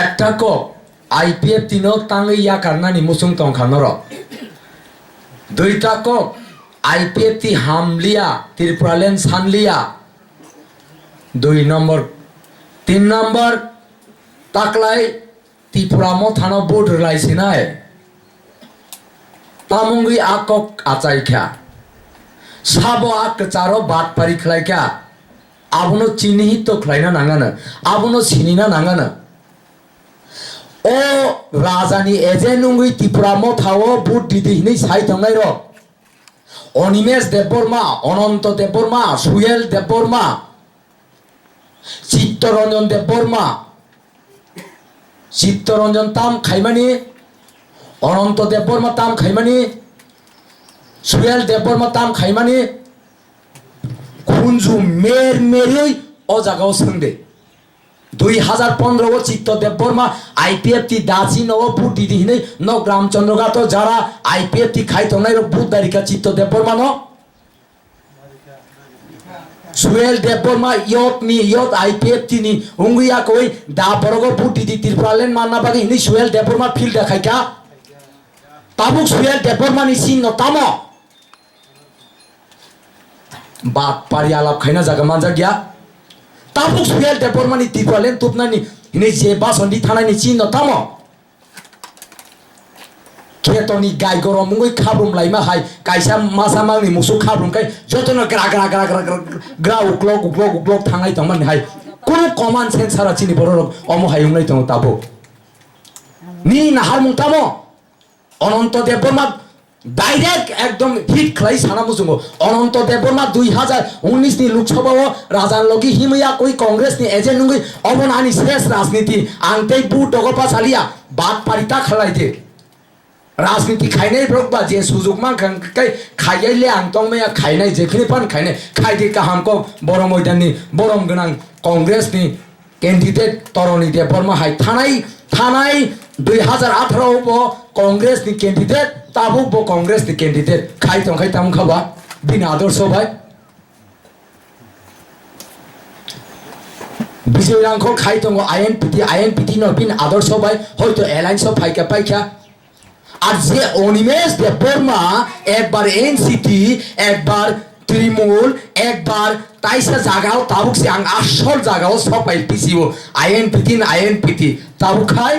একটা cock IPF তিনো তাঙ্গি ইয়া কারনানি মুসুং তং খানর দুইটা cock IPF তি হামলিয়া ত্রিপুরালেন সানলিয়া 2 নম্বর 3 নম্বর তাকলাই ত্রিপুরামো থানো বোর্ড লাইসিনাই তামুঙ্গি আকক আচাইখ্যা সাবো আক চারো বাট পারি খ্লাইখ্যা আবনো চিহ্নিত খ্লাইনা নাঙ্গানো আবনো চিনিনা নাঙ্গানো ও রাজানি এজে নুঙ্গি ত্রিপুরামো থাও বুট দিদি হিনি সাই থাঙ্গাই র অনিমেষ দেববর্মা অনন্ত দেববর্মা সুয়েল দেববর্মা চিত্তরঞ্জন দেববর্মা চিত্তরঞ্জন তাম খাইমানি অনন্ত দেববর্মা তাম খাইমানি সুয়েল দেববর্মা তাম খাইমানি খুনজু মের মেরই ও জায়গাও সঙ্গে 2015 চিত্ত দেববর্মা IPF তি দাসি নব বুট দিদি হিনে ন গ্রামচন্দ্রগাত যারা IPF তি খাইতনাই বুট দারিকা চিত্ত দেববর্মা ন সুয়েল দেববর্মা ইয়ত IPF তি নি উঙ্গিয়া কই দা বরগ বুট দিদি ত্রিপুরালেন মান্না বাগে হিনি সুয়েল দেববর্মা ফিল্ড দেখাইকা তাবুক সুয়েল দেববর্মা নি সিন নতাম বাট পারি আলাপ খাইনা জায়গা মানজা গিয়া তাবুক সুয়েল দেববর্মা নি ত্রিপুরালেন তুপনানি হিনি যে বাসন্দি থানানি সিন নতাম খেতনি গাই গরম মুঙ্গই খাবরুম লাইমা হাই কাইসা মাসা মাংনি মুসু খাবরুম কাই যতন গ্রা গ্রা গ্রা গ্রা গ্রা গ্রা উকলক উকলক উকলক থাঙাই তমান হাই কোন কমান সেন্স সারা চিনি বড় অম হাইউম নাই তং তাবো নি নাহার মুতামো অনন্ত দেববর্মা ডাইরেক্ট একদম হিট খ্লাই সানা মুসুঙ্গো অনন্ত দেববর্মা 2019 নি লোকসভা রাজান লগি হিময়া কই কংগ্রেস নি এজেন্ট নুঙ্গি অবনানি শেষ রাজনীতি আংতেই বুট ডগপা চালিয়া বাদ পারিতা খালাইতে রাজনীতি খাইনাই ব্রকবা যে সুযোগ মান খাইয়াইলে আংতং মেয়া খাইনাই যেখানে পান খাইনাই খাইতে কাহামকো বড় ময়দাননি বরম গোনাং কংগ্রেসনি ক্যান্ডিডেট তরণী দেববর্মা হাই থানাই 2018 বো কংগ্রেসনি ক্যান্ডিডেট তাবুক বো কংগ্রেসনি ক্যান্ডিডেট খাইতং খাইতাম খাবা বিনা আদর্শ ভাই বিজয় রাংখ খাইতং আইএনপিটি ন বিন আদর্শ ভাই হয়তো এলায়েন্স অফ ফাইকা পাইকা আর যে অনিমেষ দেববর্মা একবার এনসিটি একবার তৃণমূল একবার তাইসা জাগাও তাবুক সে আং আসল জাগাও সব পিসিও আইএনপিটি তাবুক খাই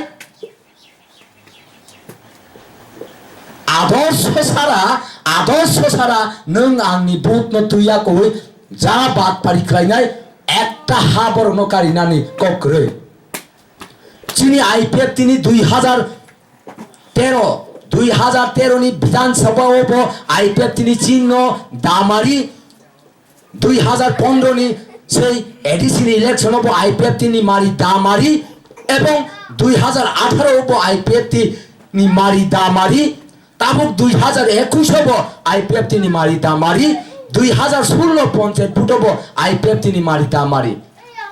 আদর্শ সারা নং আংনি বুট ন তুইয়া কই যা বাদ পারি খাইনাই একটা হা বর্ণকারী নানি ককরে চিনি IPF তিনি 2013 নি বিধানসভা ও IPF তিনি চিহ্ন দামারি 2015 নি সেই এডিসি ইলেকশন ও IPF তিনি মারি দামারি এবং 2018 ও IPF তিনি মারি দামারি তাবুক 2021 ও IPF তিনি মারি দামারি 2016 পঞ্চায়েত ফুটব IPF তিনি মারি দামারি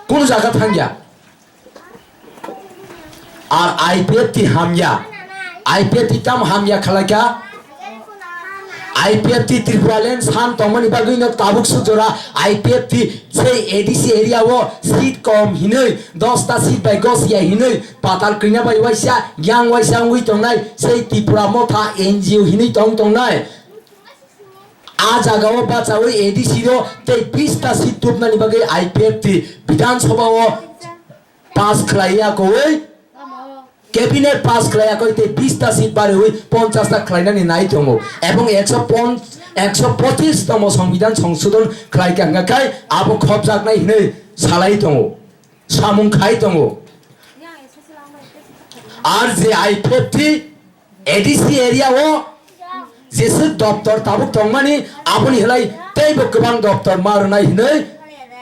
কোন জায়গা থাঙ্গিয়া আর IPF তি হামিয়া IPF তিতাম হামিয়া খালাকা IPF তি ত্রিপুরালেন শান তমনি বাগুই ন তাবুক সুজরা IPF তি সেই এডিসি এরিয়া ও সিট কম হিনই 10টা সিট বাই গসিয়া হিনই পাতাল কইনা বাই ওয়াইসা ইয়াং ওয়াইসা উই তংনাই সেই ত্রিপুরা মথা NGO হিনই তংনাই আ জাগাও বাঁচাও এডিসি র তে 20টা সিট তুপনানি বাগে IPF তি বিধানসভা ও পাস খলাইয়া কই ক্যাবিনেট পাস খলাইয়া কইতে 20টা সিট বারে হই 50টা খলাইনানি নাই তমো এবং 125 তম সংবিধান সংশোধন খলাই কাঙ্গাকাই আবো খব জাগনাই হিনে সালাই তমো সামুং খাই তমো আর যে IPF তি এডিসি এরিয়া ও যেসে দপ্তর তাবুক তংমানি আপনি হেলাই তেই বকবাং দপ্তর মারনাই হিনে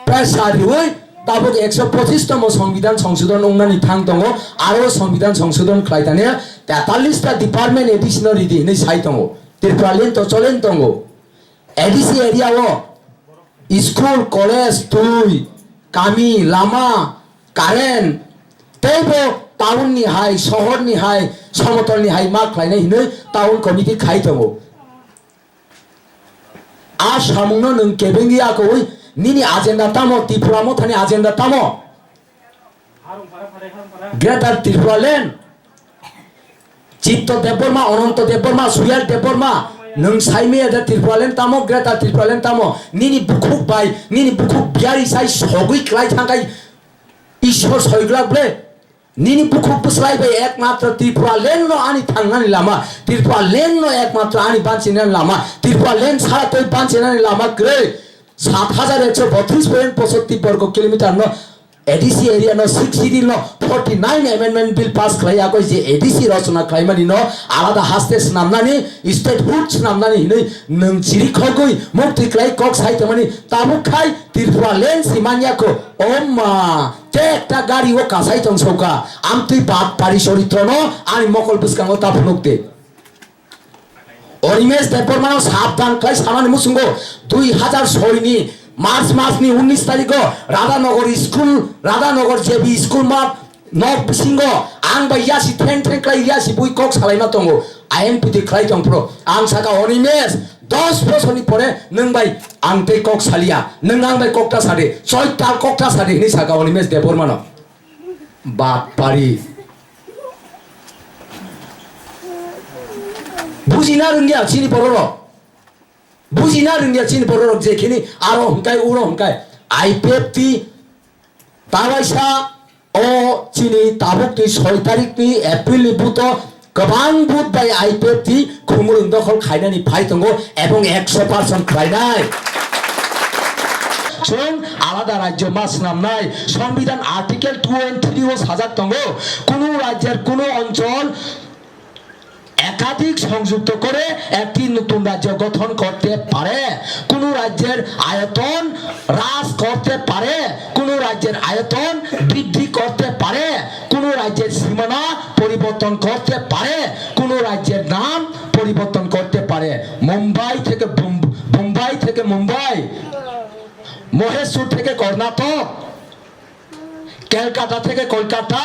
প্রেসারি হই তাবুক 125 তম সংবিধান সংশোধন উংনানি থাং দङ আরো সংবিধান সংশোধন খাইতানে 43টা ডিপার্টমেন্ট এডিশনারি দি नै সাই দङ ত্রিপুরালেন তো চলেন দङ এডিসি এরিয়া ও স্কুল কলেজ তুই কামি লামা কারেন্ট তেইবো টাউন नि हाई शहर नि हाई समतल नि हाई मा खाइनाय हिनै टाउन कमिटि खाइ दङ आ सामुंनो नों केबेंगिया कoi निनि एजेंडा तामो त्रिपुरा मथानि एजेंडा तामो গ্রেটার ত্রিপুরা ল্যান্ড চিত্ত দেববর্মা অনন্ত দেববর্মা সুয়াল দেববর্মা নং সাইমে এদা ত্রিপুরা ল্যান্ড তামো গ্রেটার ত্রিপুরা ল্যান্ড তামো নিনি বুকুক বাই নিনি বুকুক বিয়ারি সাই সগৈ ক্লাই থাকাই ঈশ্বর সৈগ্রাবলে নিনি বুকুক বুসলাই বাই একমাত্র ত্রিপুরা ল্যান্ড নো আনি থাংনানি লামা ত্রিপুরা ল্যান্ড নো একমাত্র আনি বাঁচিনানি লামা ত্রিপুরা ল্যান্ড ছাড়া তৈ বাঁচিনানি লামা গ্রে 7,162.65 বর্গ কিলোমিটার নো ADC area no 6 no 49 amendment bill pass khlaya ko je ADC rachona khlaimani no alada haste snamnani state hood snamnani nei nung chiri khogoi mukti klai kok saitamani tabuk khai tirpura len simanya ko omma te ekta gari o kasai tong soka amtui bap pari soritro no ani mokol buskang o tapnukte orimes depor mano sabdan klai samani musungo 2006 ni मार्च मासनि 19 तारिख Radhanagar school Radhanagar जेबी school मा नक बिसिंगो आं बायासि थें थें क्लाइ यासि बुइ कक सालाइमा दंगो IMP दि क्लाइ दं pro आं साका अनिमेस 10 बोसोरनि परे नों बाय आं ते कक सालिया नों आं बाय ककटा सादे सयता ककटा सादे नि साका अनिमेस देबरमानो बाप पारि बुजिना रोंगिया सिनि बररो বুঝিনা রুঙ্গিয়া চিন বড় যেখানে আরো হংকাই উড়ো হংকাই আইপিএফটি তাবাইসা ও চিনি তাবুক তুই 6 তারিখ নি এপ্রিল বুত গোবাং বুত বাই আইপিএফটি খুমুরুং দখল খাইনানি ফাই দंगो এবং 100% খাইনাই जों आलादा राज्य मास नामनाय संविधान आर्टिकल 2 ও সাজাত दंगो কোনো রাজ্যের কোনো অঞ্চল একাধিক সংযুক্ত করে একটি নতুন রাজ্য গঠন করতে পারে কোন রাজ্যের আয়তন হ্রাস করতে পারে কোন রাজ্যের আয়তন বৃদ্ধি করতে পারে কোন রাজ্যের সীমানা পরিবর্তন করতে পারে কোন রাজ্যের নাম পরিবর্তন করতে পারে মুম্বাই থেকে মুম্বাই মহেশপুর থেকে কর্ণাটক কলকাতা থেকে কলকাতা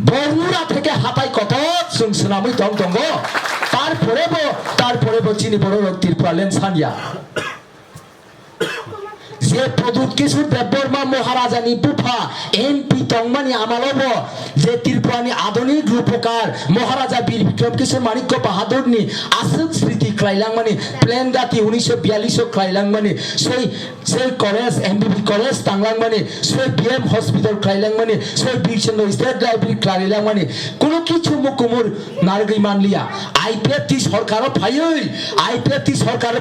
বরমুড়া থেকে হাতাই কত সুনসুনামি দंग তারপরে চিনি বড় ত্রিপুরা ল্যান্ড সানিয়া যে প্রদূত কিশোর দেববর্মা মহারাজানি বুফা এমপি তংমানি আমালব যে ত্রিপুরানি আধুনিক রূপকার মহারাজা বীর বিক্রম কিশোর মানিক্য বাহাদুরনি আসুক স্মৃতি ক্লাইলাংমানি প্লেন গাতি 1942 ক্লাইলাংমানি সেই কলেজ এমবিবি কলেজ তাংলাংমানি সেই বিএম হসপিটাল ক্লাইলাংমানি সেই বীরচন্দ্র স্টেট লাইব্রেরি ক্লাইলাংমানি কোনো কিছু মুকুমুর নারগই মানলিয়া আইপিএফটি সরকারও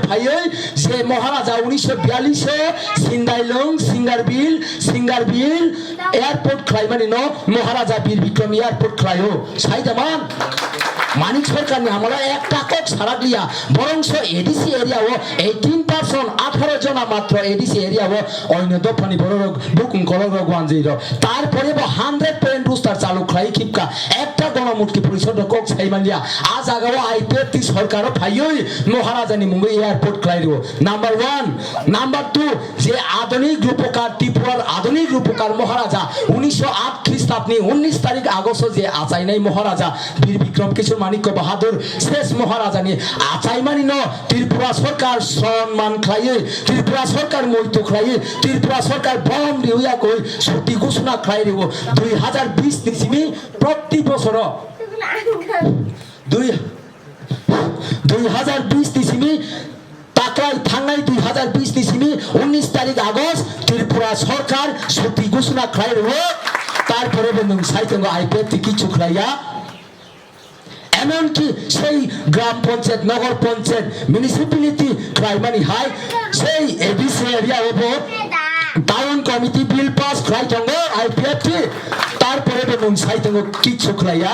ফাইই যে মহারাজা 1942 সিন্দাইলং সিঙ্গারবিল এয়ারপোর্ট ক্লাইমানি ন মহারাজা বীর বিক্রম এয়ারপোর্ট ক্লাইও সাইদামান মানিক সরকারনি আমরা একটা কক সারা দিয়া বরংস এডিসি এরিয়াও 18% 18 জনা মাত্র এডিসি এরিয়াও অন্য দফানি বড় বুকুং কলর গঞ্জির তারপরে 100% রুস্টার চালু ক্লাই খিপকা একটা গণমুক্তি পরিষদ কক সাইমানিয়া আজ আগাও আইপিএফটি সরকারও ফাইই মহারাজানি মুঙ্গই এয়ারপোর্ট ক্লাইও নাম্বার 1 নাম্বার 2 যে আধুনিক রূপকার ত্রিপুরার আধুনিক রূপকার মহারাজা 1908 খ্রিস্টাব্দে 19 তারিখ আগস্ট যে আচাইনাই মহারাজা বীর বিক্রম কিশোর মানিক্য বাহাদুর শেষ মহারাজানি আচাইমানি ন ত্রিপুরা সরকার সম্মান খাইয়ে ত্রিপুরা সরকার মৈত্র খাইয়ে ত্রিপুরা সরকার বম রিয়া কই সত্যি ঘোষণা খাই রিব 2020 নিসিমি প্রতি বছর 2020 নিসিমি থাঙ্গাই 2020 নিসিমি 19 তারিখ আগস্ট ত্রিপুরা সরকার সত্যি ঘোষণা খাই রিব তারপরে বন্ধু সাইতঙ্গ আইপিএফটি কিছু খাইয়া এমনকি সেই গ্রাম পঞ্চায়েত নগর পঞ্চায়েত মিউনিসিপ্যালিটি ক্রাইমানি হাই সেই এডিসি এরিয়া ওপর টাউন কমিটি বিল পাস ক্রাই দंग আইপিএফটি তারপরে বন্ধু সাইতঙ্গ কিছু খাইয়া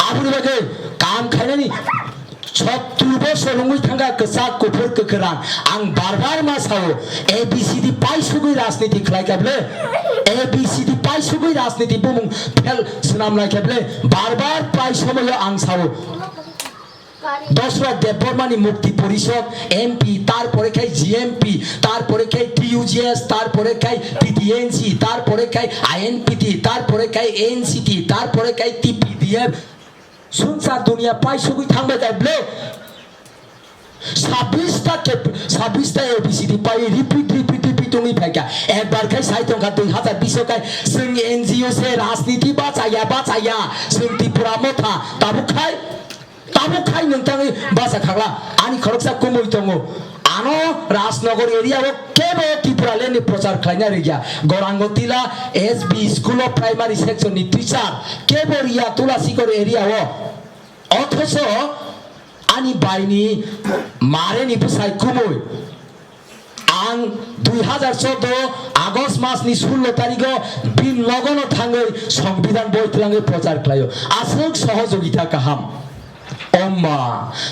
আবুনি বাগে কাম খাইনানি 70 বছর লঙ্গুই থাঙ্গা কসা কুফুর ককরান আং বারবার মাসাও এবিসিডি পাইসুগই রাজনীতি খাইকাবলে এবিসিডি পাইসুগই রাজনীতি বুমুং ফেল সুনাম লাইকাবলে বারবার পাই সময় আং সাও দশরা দেববর্মানি মুক্তি পরিষদ এমপি তারপরে খাই জিএমপি তারপরে খাই টিইউজিএস তারপরে খাই পিটিএনসি তারপরে খাই আইএনপিটি তারপরে খাই এনসিটি তারপরে খাই টিপিডিএফ संसार दुनिया पाइसुगै थांबाय जाब्ले 26 टा एबिसिडि पाइ रिपिट टुंगी फेंका एक बार कई साइटों का 2020 का सिंह NGO से राजनीति बाचाया सिंह त्रिपुरा मोथा ताबु खाई नोंथांनि बासा खागला आनी खरकसा कुमुई दङ आनो राजनगर एरिया वो केबो त्रिपुरा लेनि प्रचार खालायना रिया गरांगतिला SB school of primary section नि टीचर केबो रिया तुलासीगर एरिया वो अथच आनी बायनि मारे नि बुसाय कुमुई आं 2014 आगस्ट मासनि 16 तारिखआव बिन लगन थाङै संविधान बयथलाङै प्रचार खालायो आसोक सहयोगिता गाहाम अम्मा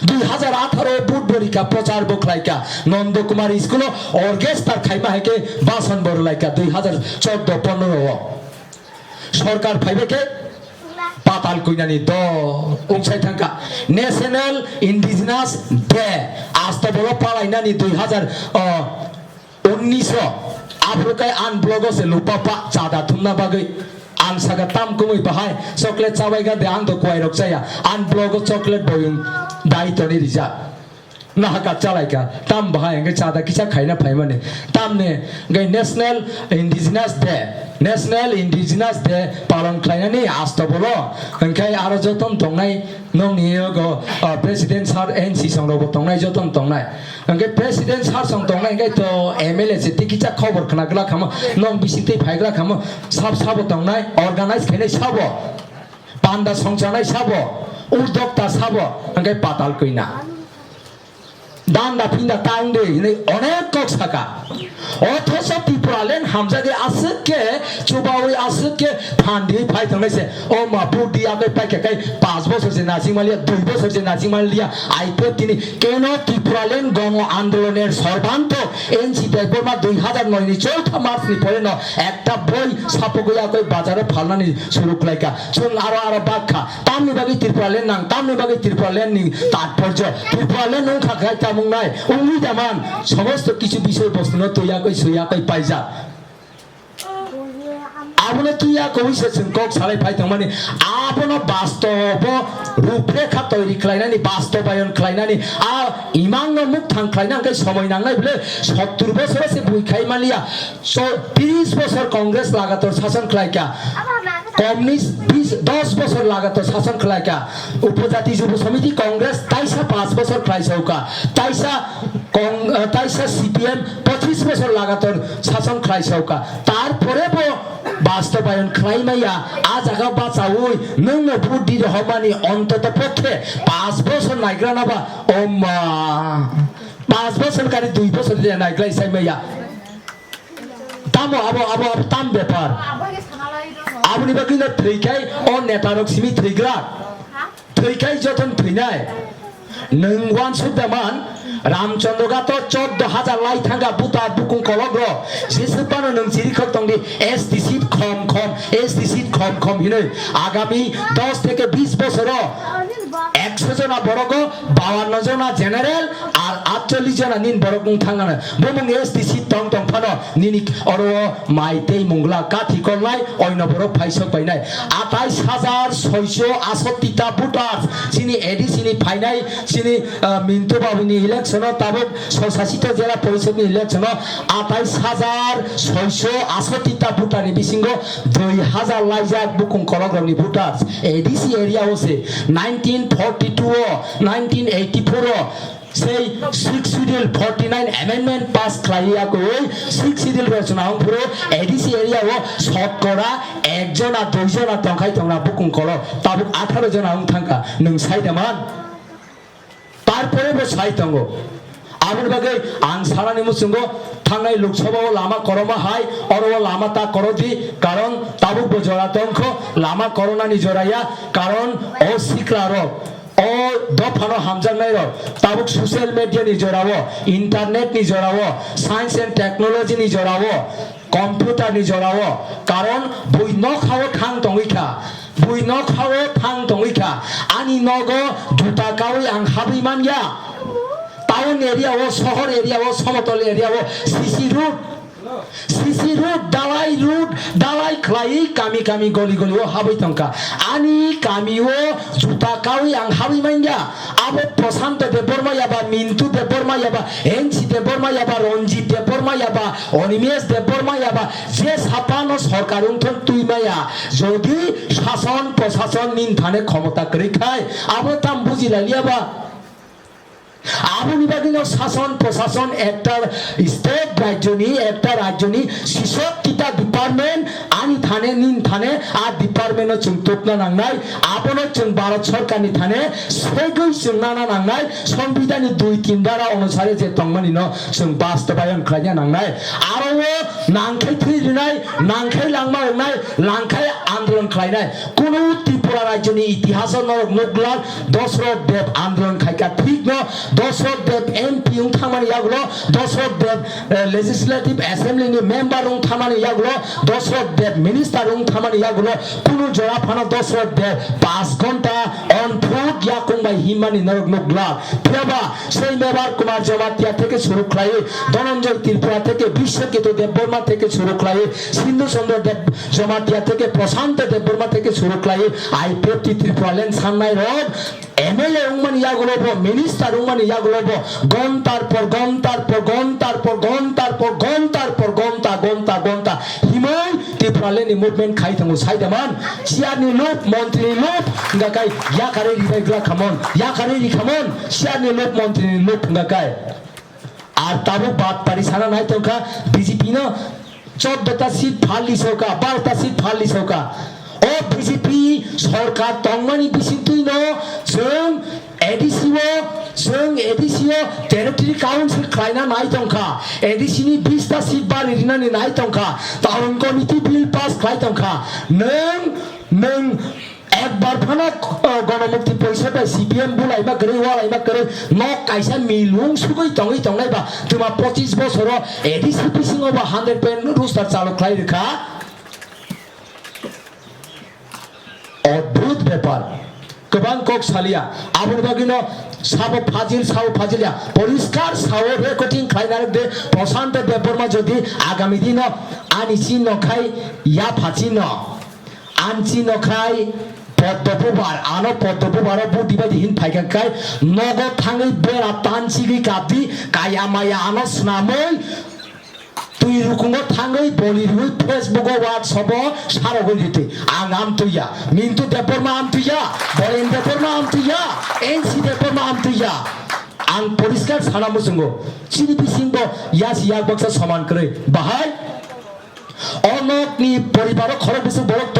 2018 बुधबारी का प्रचार बोखलाइका नंद कुमार स्कूल ऑर्केस्ट्रा खाइमा है के बासन बरलाइका 2014-15 सरकार फाइबे के पाताल कुइनानी दो उंसाइ थांका नेशनल इंडिजिनस डे आस्था बोलो पालाइनानी 2019 आब्रुकाय आन ब्लॉगो से लुपापा चादा थुमना बागै आं सागा ताम कुमै बाहाय चॉकलेट चाबायगा दे आं दो क्वाइ रखजाया आन ब्लॉगो चॉकलेट बयुं दायित्वनि रिजा नाहाका चालायका ताम बाहाय अंगे चादा किसा खाइना फाइमाने तामने गे नेशनल इंडिजिनस डे पालन खालायनानै आस्था बोलो ओंखाय आरो जतन दंनाय नोंनिगो प्रेसिडेंट सार NC संगबो दंनाय जतन दंनाय ओंखाय प्रेसिडेंट सार सं दंनाय ओंखाय तो MLA से तिकिचा खबर खनागला खामो नों बिसिते फाइग्रा खामो साब दंनाय अर्गानाइज खायनाय साबो पान्दा संचानाय साबो उद्योक्ता साबो ओंखाय पाताल कइना दान दाफिना तांदे नै अनेक कक साका अथच त्रिपुरालेन हामजागे आसके चुबावै आसके फान्दी फाइ थांनायसे ओ मा बुदि आगे पाइके काई 5 बছর से नासिमालिया 2 বছর से नासिमालिया आइपो तिनि केनो त्रिपुरालेन गण आन्दोलনের সর্বান্ত NC টাইপরমা 2009 नि 4 मार्च नि परे न একটা বই সাপগয়া কই বাজারে ফালনানি শুরু কলাইকা जों आरो बाखा तामनि बागै त्रिपुरालेन नां तामनि बागै त्रिपुरालेन नि तात्पर्य त्रिपुरालेन नों खाखाय तामुंनाय उंनि दामान समस्त किछु বিষয় বস্তু न तोयाकै सोयाकै पाइजा आबनो तुया कइसे जों कक सालाय फाइ थांमानि आबनो वास्तव रूपरेखा तैरि खालायनानै वास्तबायन खालायनानै आ इमांनो मुख थांख्लायनांगै समय नांनाय बले 70 বছরसे बुइखाइमालिया 30 বছর कांग्रेस लागातार शासन खालायका कम्युनिस्ट 10 বছর लागातार शासन खालायका उपजाति युव समिति कांग्रेस ताइसा 5 বছর खालायसौका ताइसा CPM 25 বছর लागातार शासन खालायसौका तारपरेबो वास्तबायन खालायनाया आ जागा बाचावै नोंनो बुद्धि रहमानि অন্তত পক্ষে 5 বছর নাইগ্রানাবা ওমা 5 বছর কারি 2 বছর দিয়ে নাইগ্লাই সাইমাইয়া তামো আবো তাম ব্যাপার আপনি বাকিনা থৈকাই অ নেতারক সিমি থৈগ্রা থৈকাই যতন থৈনাই नोंवान सुदामान रामचंद्र गातो 14,000 लाई थांगा बुता बुकुं कलग्र जेसेबानो नों जिरिखक दंदि एसटी सीट खम हिनै आगामी 10 থেকে 20 বছর 100 जना बरग 52 जना जेनारेल আর 48 जना निन बरग थांगानो बमुं एसटी सीट दं फानो निनि अरो माइतेइ मुंगला काथि करनाय अयन बरग फाइसक बायनाय 28,668 टा भोटार सिनि एडिसिनि फाइनाय सिनि मिन्टु बाबुनि इलेक्शन ताबक 86 जिल्ला परिषदनि इलेक्शन 28,668 टा भोटारनि बिसिंगो 2,000 लाइजाक बुकुं कलग्रामनि भोटार एडिसि एरिया होसे 1942 1984 say 6 schedule 49 amendment pass claiya koi 6 schedule rachona puro edisi area o shokora ekjona doijona tongkai tongna bukung kolo tabuk 18 jona ang thangka nung saidaman tarpore bo saitango आबुनि बागै आं सानानि मुसुंगो थांनाय लोकसभायाव लामा करमा हाय अरवा लामा ता करदि कारण Tabuk बजरा तंख लामा करनानि जराया कारण ओ सिक्रारो ओ दफानो हामजानाय र Tabuk social media नि जरावो internet नि जरावो साइंस एंड टेक्नोलॉजी नि जरावो कंप्यूटर नि जरावो कारण बुइ न खाव थां तंगैखा बुइ न खाव थां तंगैखा आनि नगो दुटा कावै आं हाबैमानया टाउन एरिया हो शहर एरिया हो समतल एरिया हो सीसी रूट दालाई khlai kami kami goli goli o habai tongka ani kami o juta kawi ang habai manja abo Prashanto Deborma yaba Mintu Deborma yaba NC Deborma yaba Ronjit Deborma yaba Onimesh Deborma yaba je sapano সরকার উঠন তুই মায়া যদি শাসন প্রশাসন নিন থানে ক্ষমতা করে খায় আবো তাম বুঝি লাইলিয়াবা আবুনি বাগিনো শাসন প্রশাসন একটা স্টেট রাজ্যনি একটা রাজ্যনি শিশক্তিটা ডিপার্টমেন্ট আনি থানে নিন থানে আর ডিপার্টমেন্ট চুং তোপনা নাংনাই আপন চুং ভারত সরকারনি থানে সেগৈ চুং নানা নাংনাই সংবিধাননি 2-3 ধারা অনুসারে যে তংমানি ন চুং বাস্তবায়ন খাইয়া নাংনাই আরো নাংখাই থৈরিনাই নাংখাই লাংমা রংনাই লাংখাই আন্দোলন খাইনাই কোন ত্রিপুরা রাজ্যনি ইতিহাস নরক মুগলাল দশরথ দেব আন্দোলন খাইকা ঠিক ন দশরথ দেব এমপি থামানি ইয়াগুলো দশরথ দেব লেজিসলেটিভ অ্যাসেম্বলি মেম্বার থামানি ইয়াগুলো দশরথ দেব মিনিস্টার থামানি ইয়াগুলো কোন জোড়া ফানা দশরথ দেব 5 ঘন্টা অন ফুট ইয়া কুমাই হিমানি নরক মুগলা ফেবা সেই মেবার কুমার জমাতিয়া থেকে শুরু খাই ধনঞ্জয় ত্রিপুরা থেকে বিশ্বকিত দেব বর্মা থেকে শুরু খাই সিন্ধু চন্দ্র দেব জমাতিয়া থেকে প্রশান্ত দেব বর্মা থেকে শুরু খাই আই পেপটি ত্রিপুরা লেন সান্নাই রব এমএলএ উংমানি ইয়াগুলো মিনিস্টার উংমানি ইয়াগুলো ঘন্টার পর ঘন্টার পর ঘন্টার পর ঘন্টার পর ঘন্টার পর ঘন্টা ঘন্টা ঘন্টা হিমই ত্রিপুরালেনি মুভমেন্ট খাই থাকো সাইদামান সিয়ারনি লোক মন্ত্রী লোক গাকাই ইয়াকারে রিভাইগ্লা খামন ইয়াকারে রি খামন সিয়ারনি লোক মন্ত্রী লোক গাকাই আর তাবো বাত পারি সারা নাই তোকা বিজেপি ন 14টা সিট ফালি সৌকা 12টা সিট ফালি সৌকা ও বিজেপি সরকার তংমানি বিসিতুই ন जों एडिसिओ टेरिटरी काउंसिल खाइना नाय तंखा एडिसिनि 20टा सीट बारि रिनानि नाय तंखा टाउन कमिटी बिल पास खाइ तंखा नों একবার ফানা গণমুক্তি পয়সা পাই সিপিএম বুলাইবা করে ওয়ালাইবা করে ন কাইসা মিলুং সুগৈ তংই তংনাইবা তোমা 25 বছর এডিসি পিসিং ওবা 100% রুস্টার চালু খাই রেখা অদ্ভুত ব্যাপার गोबां कक सालिया आबुन बागिनो साबो फाजिलिया परिष्कार सावो रेकर्डिंग खाइनार दे प्रशांत देबबर्मा जदि आगामी दिन आनिसि नखाय या फाचिन आनसि नखाय पद्मपुबार आनो पद्मपुबार बुदिबादि हिन फाइगाखाय नगद थाङै बेरा तानसिगि गाबदि काया माया आनो स्नामै তুই রুকুঙ্গ থাঙ্গই বলি রুই ফেসবুক হোয়াটসঅ্যাপ সারা হইতে আং আম তুইয়া মিন্তু দেববর্মা আম তুইয়া বলেন দেববর্মা আম তুইয়া এনসি দেববর্মা আম তুইয়া আং পরিষ্কার সারা মুসুঙ্গ চিনিপি সিংহ ইয়াস ইয়াক বক্সা সমান করে বাহাই অনকনি পরিবার খরচ বসু বরত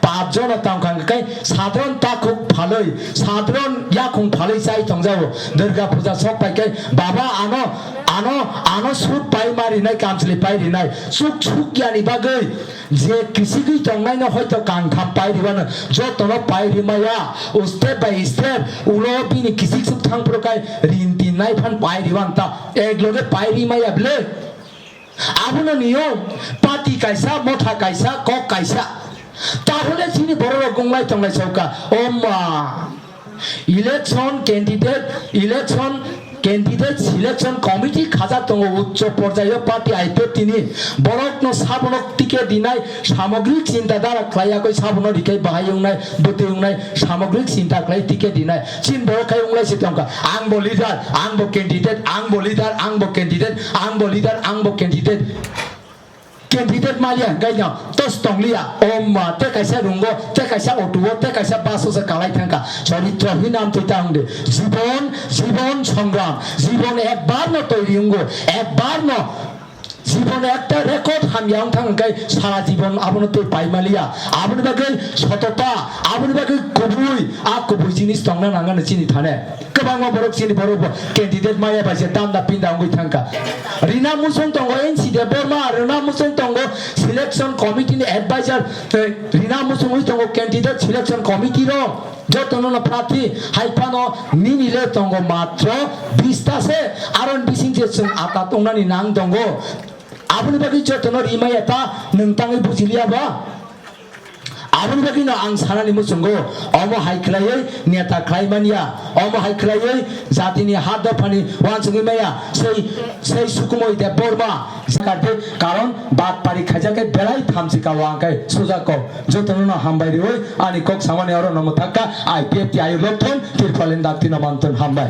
5 জন তামখাঙ্গাই সাধারণ তা খুব ভালোই সাধারণ ইয়া খুব ভালোই চাই তংজাও দুর্গা পূজা সব পাইকাই বাবা আনো সুখ পাই মারি নাই কামসলি পাই রিনাই সুখ সুখিয়ানি বাগৈ যে কৃষি গই তংনাই না হয়তো কাংখাম পাই রিবানো যতন পাই রিমায়া স্টেপ বাই স্টেপ উলো বিনি কৃষি সুখ থাং প্রকাই রিনতি নাই ফান পাই রিবানতা একলগে পাই রিমায়া বলে আবুনো নিয়ম পাতি কাইসা মঠা কাইসা কক কাইসা তাহলে চিনি বড় গংলাই তংলাই চৌকা ও মা ইলেকশন ক্যান্ডিডেট সিলেকশন কমিটি খাজা দङ উচ্চ পর্যায় পার্টি আইতে তিনি বরকন সাবনক টিকে দিনাই সামগ্রিক চিন্তাধারা খাইয়াকৈ সাবন রিকাই বাহাইউনাই বতেউনাই সামগ্রিক চিন্তা খাই টিকে দিনাই চিন বরখাই উংলাই সিতংকা আং ব লিডার আং ব ক্যান্ডিডেট আং ব লিডার আং ব ক্যান্ডিডেট আং ব লিডার আং ব ক্যান্ডিডেট ক্যান্ডিডেট মালিয়া গাইনা তস তংলিয়া ওমা তে কাইসা রুঙ্গো তে কাইসা অটুও তে কাইসা বাসোসে কালাই থাকা চরিত্রহীন নাম তুইতা হংদে জীবন সংগ্রাম জীবন একবার ন তৈরি হংগো একবার ন জীবন একটা রেকর্ড হামিয়াং থাকাই সারা জীবন আবনতে পাইমালিয়া আবন বাগৈ সততা আবন বাগৈ কবুই জিনিস তংনা নাঙ্গানো চিনি থানে गोबां बरक सिनि बरक कैंडिडेट माया बासे दान्दा पिन्दा अंगै थांका रिना मुसुं दङ एनसि देबबर्मा रिना मुसुं दङ सिलेक्शन कमिटिनि एडभाइजर रिना मुसुं दङ कैंडिडेट सिलेक्शन कमिटि र যতন প্রার্থী হাইফানো নিনিলে দङ মাত্র 20টা সে আরন বিসিং যে আতা তংনানি নাং দङ आबुनि बागै जतन रिमायाता नोंथाङै बुजिलियाबा आबुनि बागै आं सानानि मुसुंगो अम हाइख्लायै नेता ख्लाइमानिया अम हाइख्लायै जातिनि हात दफानि वानसुङै माया सै सुकुमै देबबर्मा কাটে কারণ বাদ পারি খাইজাকে বেড়াই থামছি কাওয়া আঙ্কাই সোজা ক যতন হামবাই রে ওই আনি কক সামানে আরো নম থাকা আই পেপটি আই লক্ষণ তিরফলেন দাক্তি নমান্তন হামবাই